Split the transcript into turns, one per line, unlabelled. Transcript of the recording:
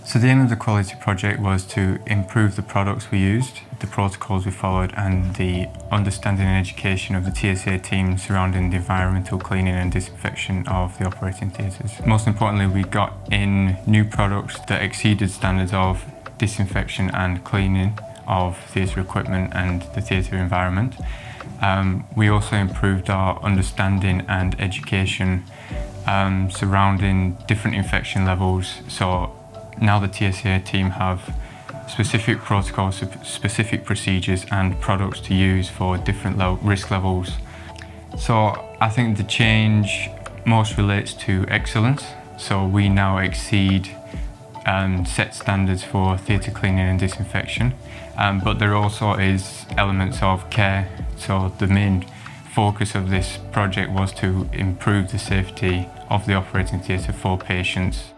So the aim of the quality project was to improve the products we used, the protocols we followed, and the understanding and education of the TSA team surrounding the environmental cleaning and disinfection of the operating theatres. Most importantly, we got in new products that exceeded standards of disinfection and cleaning of theatre equipment and the theatre environment. We also improved our understanding and education surrounding different infection levels. So now the TSA team have specific protocols, specific procedures and products to use for different risk levels. So I think the change most relates to excellence. So we now exceed set standards for theatre cleaning and disinfection, but there also is elements of care. So the main focus of this project was to improve the safety of the operating theatre for patients.